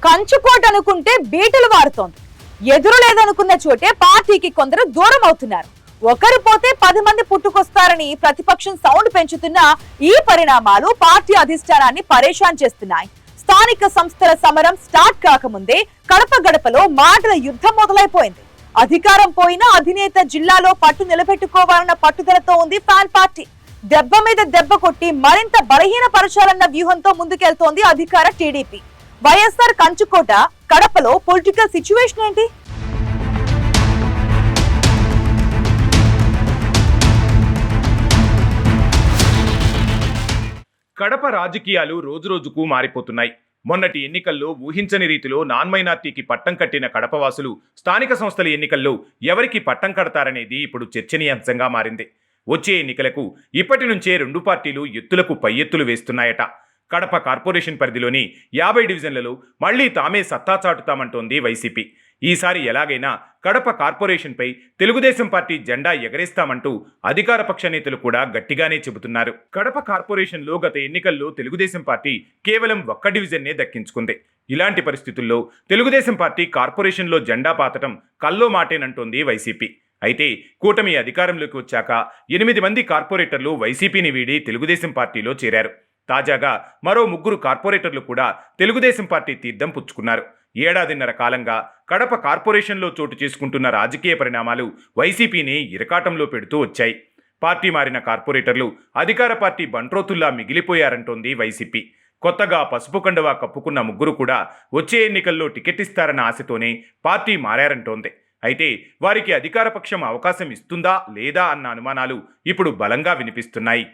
కంచుకోట అనుకుంటే బీటలు వారుతోంది. ఎదురు లేదనుకున్న చోటే పార్టీకి కొందరు దూరం అవుతున్నారు. ఒకరు పోతే 10 మంది పుట్టుకొస్తారని ప్రతిపక్షం సౌండ్ పెంచుతున్న ఈ పరిణామాలు పార్టీ అధిష్టానాన్ని పరేషాన్ చేస్తున్నాయి. స్థానిక సంస్థల సమరం స్టార్ట్ కాకముందే కడప గడపలో మాటల యుద్ధం మొదలైపోయింది. అధికారం పోయినా అధినేత జిల్లాలో పట్టు నిలబెట్టుకోవాలన్న పట్టుదలతో ఉంది ఫ్యాన్ పార్టీ. దెబ్బ మీద దెబ్బ కొట్టి మరింత బలహీనపరచాలన్న వ్యూహంతో ముందుకెళ్తోంది అధికార టీడీపీ. వైఎస్ఆర్ కంచుకోట కడపలో పొలిటికల్ సిచ్యువేషన్ ఏంటి? కడప రాజకీయాలు రోజురోజుకు మారిపోతున్నాయి. మొన్నటి ఎన్నికల్లో ఊహించని రీతిలో నాన్ మైనార్టీకి పట్టం కట్టిన కడపవాసులు స్థానిక సంస్థల ఎన్నికల్లో ఎవరికి పట్టం కడతారనేది ఇప్పుడు చర్చనీయాంశంగా మారింది. వచ్చే ఎన్నికలకు ఇప్పటి నుంచే 2 పార్టీలు ఎత్తులకు పై ఎత్తులు వేస్తున్నాయట. కడప కార్పొరేషన్ పరిధిలోని 50 డివిజన్లలో మళ్లీ తామే సత్తా చాటుతామంటోంది వైసీపీ. ఈసారి ఎలాగైనా కడప కార్పొరేషన్పై తెలుగుదేశం పార్టీ జెండా ఎగరేస్తామంటూ అధికార పక్ష నేతలు కూడా గట్టిగానే చెబుతున్నారు. కడప కార్పొరేషన్లో గత ఎన్నికల్లో తెలుగుదేశం పార్టీ కేవలం 1 డివిజన్నే దక్కించుకుంది. ఇలాంటి పరిస్థితుల్లో తెలుగుదేశం పార్టీ కార్పొరేషన్లో జెండా పాతటం కల్లో మాటేనంటోంది వైసీపీ. అయితే కూటమి అధికారంలోకి వచ్చాక 8 మంది కార్పొరేటర్లు వైసీపీని వీడి తెలుగుదేశం పార్టీలో చేరారు. తాజాగా మరో 3 కార్పొరేటర్లు కూడా తెలుగుదేశం పార్టీ తీర్థం పుచ్చుకున్నారు. ఏడాదిన్నర కాలంగా కడప కార్పొరేషన్లో చోటు చేసుకుంటున్న రాజకీయ పరిణామాలు వైసీపీని ఇరకాటంలో పెడుతూ వచ్చాయి. పార్టీ మారిన కార్పొరేటర్లు అధికార పార్టీ బంట్రోతుల్లా మిగిలిపోయారంటోంది వైసీపీ. కొత్తగా పసుపు కండువా కప్పుకున్న 3 కూడా వచ్చే ఎన్నికల్లో టికెట్ ఇస్తారన్న ఆశతోనే పార్టీ మారారంటోంది. అయితే వారికి అధికార పక్షం అవకాశం ఇస్తుందా లేదా అన్న అనుమానాలు ఇప్పుడు బలంగా వినిపిస్తున్నాయి.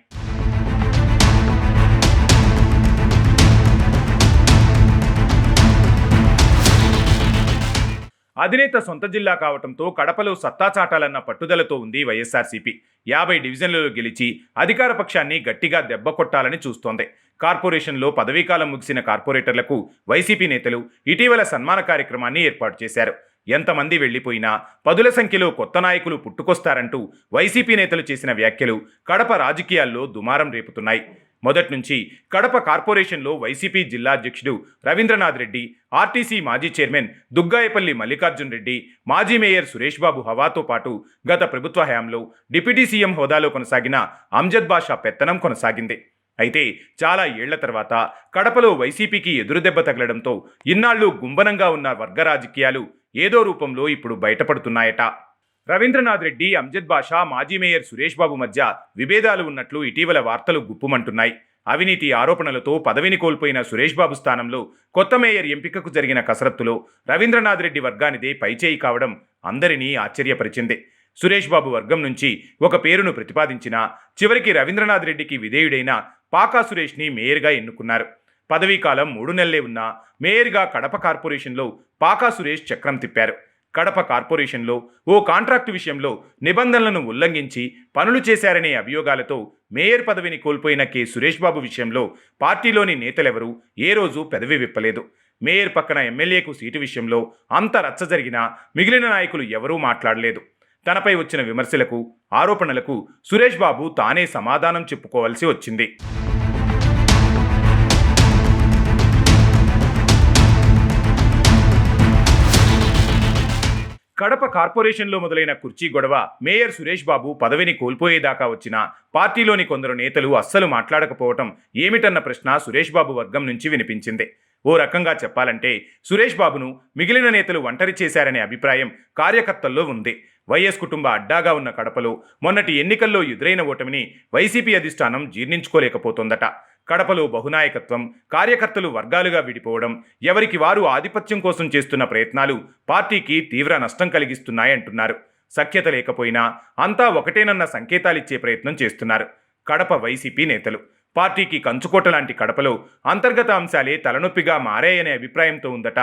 అధినేత సొంత జిల్లా కావడంతో కడపలో సత్తా చాటాలన్న పట్టుదలతో ఉంది వైఎస్ఆర్సీపీ. 50 డివిజన్లలో గెలిచి అధికార పక్షాన్ని గట్టిగా దెబ్బ కొట్టాలని చూస్తోంది. కార్పొరేషన్లో పదవీకాలం ముగిసిన కార్పొరేటర్లకు వైసీపీ నేతలు ఇటీవల సన్మాన కార్యక్రమాన్ని ఏర్పాటు చేశారు. ఎంతమంది వెళ్లిపోయినా 10ల సంఖ్యలో కొత్త నాయకులు పుట్టుకొస్తారంటూ వైసీపీ నేతలు చేసిన వ్యాఖ్యలు కడప రాజకీయాల్లో దుమారం రేపుతున్నాయి. మొదటి నుంచి కడప కార్పొరేషన్లో వైసీపీ జిల్లా అధ్యక్షుడు రవీంద్రనాథ్ రెడ్డి, ఆర్టీసీ మాజీ చైర్మన్ దుగ్గాయపల్లి మల్లికార్జున్ రెడ్డి, మాజీ మేయర్ సురేష్ బాబు హవాతో పాటు గత ప్రభుత్వ హయాంలో డిప్యూటీ సీఎం హోదాలో కొనసాగిన అంజద్ బాషా పెత్తనం కొనసాగింది. అయితే చాలా ఏళ్ల తర్వాత కడపలో వైసీపీకి ఎదురుదెబ్బ తగలడంతో ఇన్నాళ్లు గుంబనంగా ఉన్న వర్గ రాజకీయాలు ఏదో రూపంలో ఇప్పుడు బయటపడుతున్నాయట. రవీంద్రనాథ్ రెడ్డి, అంజద్ బాషా, మాజీ మేయర్ సురేష్ బాబు మధ్య విభేదాలు ఉన్నట్లు ఇటీవల వార్తలు గుప్పుమంటున్నాయి. అవినీతి ఆరోపణలతో పదవిని కోల్పోయిన సురేష్ బాబు స్థానంలో కొత్త మేయర్ ఎంపికకు జరిగిన కసరత్తులో రవీంద్రనాథ్ రెడ్డి వర్గానిదే పైచేయి కావడం అందరినీ ఆశ్చర్యపరిచింది. సురేష్ బాబు వర్గం నుంచి ఒక పేరును ప్రతిపాదించినా చివరికి రవీంద్రనాథ్ రెడ్డికి విధేయుడైన పాకా సురేష్ని మేయర్గా ఎన్నుకున్నారు. పదవీకాలం 3 నెలలే ఉన్నా మేయర్గా కడప కార్పొరేషన్లో పాకా సురేష్ చక్రం తిప్పారు. కడప కార్పొరేషన్లో ఓ కాంట్రాక్టు విషయంలో నిబంధనలను ఉల్లంఘించి పనులు చేశారనే అభియోగాలతో మేయర్ పదవిని కోల్పోయిన కె సురేష్ బాబు విషయంలో పార్టీలోని నేతలెవరూ ఏ రోజు పెదవి విప్పలేదు. మేయర్ పక్కన ఎమ్మెల్యేకు సీటు విషయంలో అంత రచ్చ జరిగినా మిగిలిన నాయకులు ఎవరూ మాట్లాడలేదు. తనపై వచ్చిన విమర్శలకు, ఆరోపణలకు సురేష్ బాబు తానే సమాధానం చెప్పుకోవాల్సి వచ్చింది. కడప కార్పొరేషన్లో మొదలైన కుర్చీ గొడవ మేయర్ సురేష్ బాబు పదవిని కోల్పోయేదాకా వచ్చిన పార్టీలోని కొందరు నేతలు అస్సలు మాట్లాడకపోవటం ఏమిటన్న ప్రశ్న సురేష్ బాబు వర్గం నుంచి వినిపించింది. ఓ రకంగా చెప్పాలంటే సురేష్ బాబును మిగిలిన నేతలు ఒంటరి చేశారనే అభిప్రాయం కార్యకర్తల్లో ఉంది. వైఎస్ కుటుంబ అడ్డాగా ఉన్న కడపలో మొన్నటి ఎన్నికల్లో ఎదురైన ఓటమిని వైసీపీ అధిష్టానం జీర్ణించుకోలేకపోతోందట. కడపలో బహునాయకత్వం, కార్యకర్తలు వర్గాలుగా విడిపోవడం, ఎవరికి వారు ఆధిపత్యం కోసం చేస్తున్న ప్రయత్నాలు పార్టీకి తీవ్ర నష్టం కలిగిస్తున్నాయంటున్నారు. సఖ్యత లేకపోయినా అంతా ఒకటేనన్న సంకేతాలిచ్చే ప్రయత్నం చేస్తున్నారు కడప వైసీపీ నేతలు. పార్టీకి కంచుకోట లాంటి కడపలో అంతర్గత అంశాలే తలనొప్పిగా మారాయనే అభిప్రాయంతో ఉందట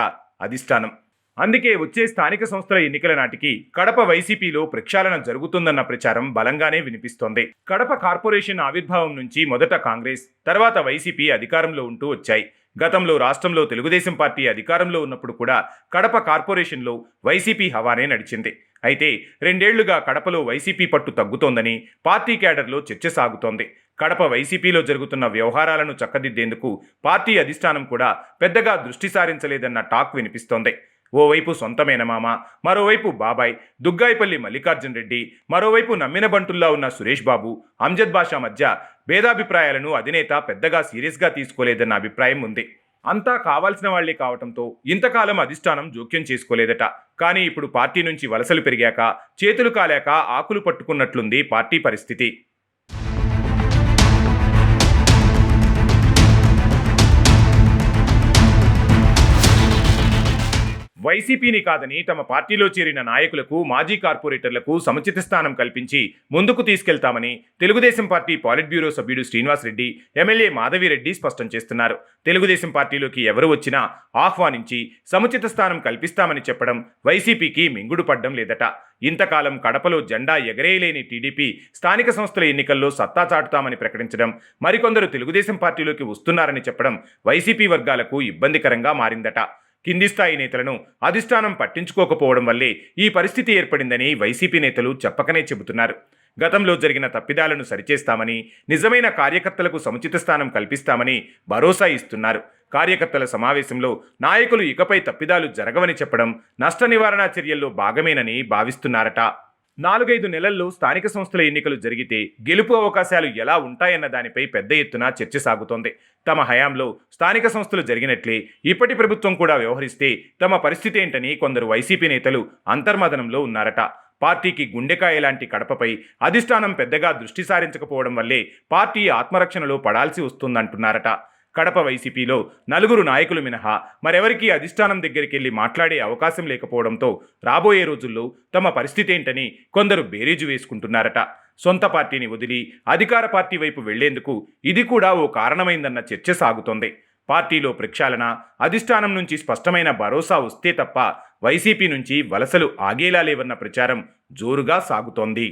అధిష్టానం. అందుకే వచ్చే స్థానిక సంస్థల ఎన్నికల నాటికి కడప వైసీపీలో ప్రక్షాళన జరుగుతుందన్న ప్రచారం బలంగానే వినిపిస్తోంది. కడప కార్పొరేషన్ ఆవిర్భావం నుంచి మొదట కాంగ్రెస్, తర్వాత వైసీపీ అధికారంలో ఉంటూ వచ్చాయి. గతంలో రాష్ట్రంలో తెలుగుదేశం పార్టీ అధికారంలో ఉన్నప్పుడు కూడా కడప కార్పొరేషన్లో వైసీపీ హవానే నడిచింది. అయితే 2 ఏళ్లుగా కడపలో వైసీపీ పట్టు తగ్గుతోందని పార్టీ క్యాడర్లో చర్చ సాగుతోంది. కడప వైసీపీలో జరుగుతున్న వ్యవహారాలను చక్కదిద్దేందుకు పార్టీ అధిష్టానం కూడా పెద్దగా దృష్టి సారించలేదన్న టాక్ వినిపిస్తోంది. ఓవైపు సొంత మేనమామ, మరోవైపు బాబాయ్ దుగ్గాయిపల్లి మల్లికార్జున్ రెడ్డి, మరోవైపు నమ్మిన బంటుల్లా ఉన్న సురేష్ బాబు, అంజద్ బాషా మధ్య భేదాభిప్రాయాలను అధినేత పెద్దగా సీరియస్గా తీసుకోలేదన్న అభిప్రాయం ఉంది. అంతా కావాల్సిన వాళ్లే కావటంతో ఇంతకాలం అధిష్టానం జోక్యం చేసుకోలేదట. కానీ ఇప్పుడు పార్టీ నుంచి వలసలు పెరిగాక చేతులు కాలేక ఆకులు పట్టుకున్నట్లుంది పార్టీ పరిస్థితి. వైసీపీని కాదని తమ పార్టీలో చేరిన నాయకులకు, మాజీ కార్పొరేటర్లకు సముచిత స్థానం కల్పించి ముందుకు తీసుకెళ్తామని తెలుగుదేశం పార్టీ పాలిట్ బ్యూరో సభ్యుడు శ్రీనివాసరెడ్డి, ఎమ్మెల్యే మాధవిరెడ్డి స్పష్టం చేస్తున్నారు. తెలుగుదేశం పార్టీలోకి ఎవరు వచ్చినా ఆహ్వానించి సముచిత స్థానం కల్పిస్తామని చెప్పడం వైసీపీకి మింగుడు పడ్డం లేదట. ఇంతకాలం కడపలో జెండా ఎగరేయలేని టీడీపీ స్థానిక సంస్థల ఎన్నికల్లో సత్తా చాటుతామని ప్రకటించడం, మరికొందరు తెలుగుదేశం పార్టీలోకి వస్తున్నారని చెప్పడం వైసీపీ వర్గాలకు ఇబ్బందికరంగా మారిందట. కింది స్థాయి నేతలను అధిష్టానం పట్టించుకోకపోవడం వల్లే ఈ పరిస్థితి ఏర్పడిందని వైసీపీ నేతలు చెప్పకనే చెబుతున్నారు. గతంలో జరిగిన తప్పిదాలను సరిచేస్తామని, నిజమైన కార్యకర్తలకు సముచిత స్థానం కల్పిస్తామని భరోసా ఇస్తున్నారు. కార్యకర్తల సమావేశంలో నాయకులు ఇకపై తప్పిదాలు జరగవని చెప్పడం నష్ట నివారణ చర్యల్లో భాగమేనని భావిస్తున్నారట. 4-5 నెలల్లో స్థానిక సంస్థల ఎన్నికలు జరిగితే గెలుపు అవకాశాలు ఎలా ఉంటాయన్న దానిపై పెద్ద ఎత్తున చర్చ సాగుతోంది. తమ హయాంలో స్థానిక సంస్థలు జరిగినట్లే ఇప్పటి ప్రభుత్వం కూడా వ్యవహరిస్తే తమ పరిస్థితి ఏంటని కొందరు వైసీపీ నేతలు అంతర్మదనంలో ఉన్నారట. పార్టీకి గుండెకాయ లాంటి కడపపై అధిష్టానం పెద్దగా దృష్టి సారించకపోవడం వల్లే పార్టీ ఆత్మరక్షణలో పడాల్సి వస్తుందంటున్నారట. కడప వైసీపీలో 4 నాయకులు మినహా మరెవరికీ అధిష్టానం దగ్గరికి వెళ్లి మాట్లాడే అవకాశం లేకపోవడంతో రాబోయే రోజుల్లో తమ పరిస్థితి ఏంటని కొందరు బేరీజు వేసుకుంటున్నారట. సొంత పార్టీని వదిలి అధికార పార్టీ వైపు వెళ్లేందుకు ఇది కూడా ఓ కారణమైందన్న చర్చ సాగుతోంది. పార్టీలో ప్రక్షాళన, అధిష్టానం నుంచి స్పష్టమైన భరోసా వస్తే తప్ప వైసీపీ నుంచి వలసలు ఆగేలా లేవన్న ప్రచారం జోరుగా సాగుతోంది.